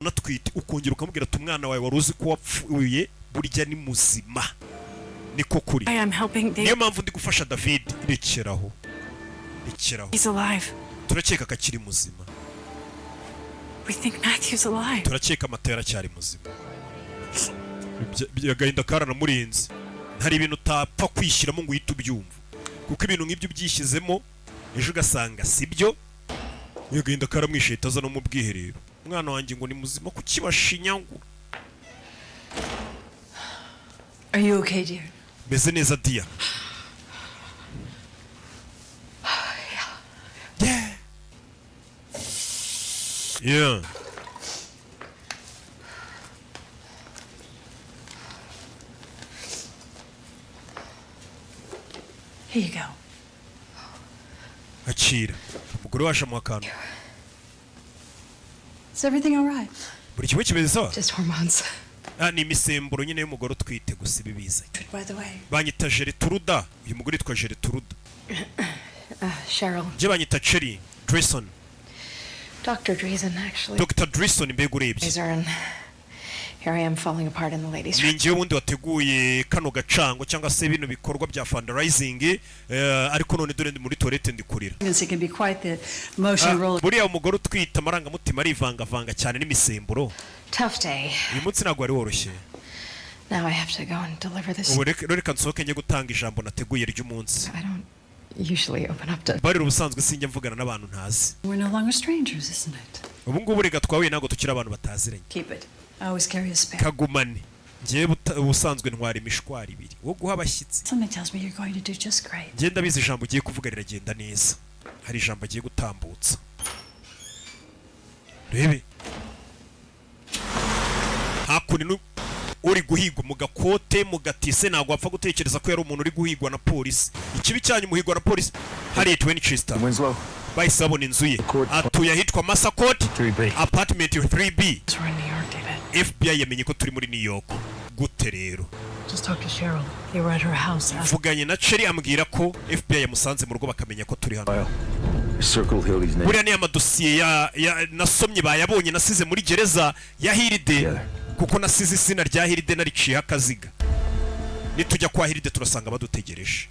unatwite ukongera ukamubwira ati umwana wawe wari uzi ko wapfuye burya ni muzima niko kuri. Niyo mpamvu ndi gufasha David. Rekeraho turakeka ko akiri muzima. Turakeka Mata yaracyari muzima. Agahinda karanamurenze. Hari ibintu utapfa kwishyiramo ngo uhite ubyumva, kuko ibintu nk'ibyo byishyizemo ejo ugasanga sibyo. Agahinda karamwishe aza no mu bwiherero. Umwana wanjye ngo ni muzima kuki bashinyangura. Are you okay, dear? Meze neza dia. Yeah. Here you go. Achira. Umugore washa mu kantu. Is everything all right? Buri kimwe kimeze sawa? Just hormones. Ni imisemburo nyine y'umugore utwite gusa ibibiza. By the way. Banyita Gertruda. Uyu mugore yitwa Gertruda. Cheryl. Je banyita Cherry Dreeson. Dr. Dreeson, actually. Dr. Dreeson mbega urebye. Here I am falling apart in the ladies' room. Ninjye wundi wateguye kano gacango cyangwa se bino bikorwa bya fundraising, ariko none dore ndi muri toilette ndikurira. It can be quite the emotional roller. Buriya umugore utwita amarangamutima arivanga cyane n'imisemburo. Tough day. Uyu munsi ntabwo ari woroshye. Now I have to go and deliver this. Reka nsohoke njye gutanga ijambo nateguye ry'umunsi. I don't usually open up to. Bari ubusanzwe sinjye mvugana n'abantu ntazi. We're no longer strangers, isn't it? Ubu ngubu reka twahuye ntabwo tukiri abantu bataziranye. Keep it. I always carry a spare. Kagumane. Njye ubusanzwe ntwara imishwari ibiri wo guha abashyitsi. Something tells me you're going to do just great. Njye ndabizi ijambo ugiye kuvuga riragenda neza. Hari ijambo agiye gutambutsa. Rebe. Hakuno uri guhigwa mu gakote mu gatise ntabwo wapfa gutekereza ko yari umuntu uri guhigwa na polisi. Ikibi cyanyu muhigwa na polisi. Harriet Winchester. Bahise babona inzu ye. Atuye ahitwa Massacourt apartment 3B. FBI yamenye ko turi muri New York. Gute rero? Just talk to Cheryl. They were at her house. Mvuganye na Cherry ambwira ko FBI yamusanze mu rugo bakamenya ko turi hano. Buriya ni amadosiye nasomye bayabonye nasize muri gereza ya Hiride, kuko nasize izina rya Hiride nariciye akaziga. Nitujya kwa Hiride turasanga badutegereje.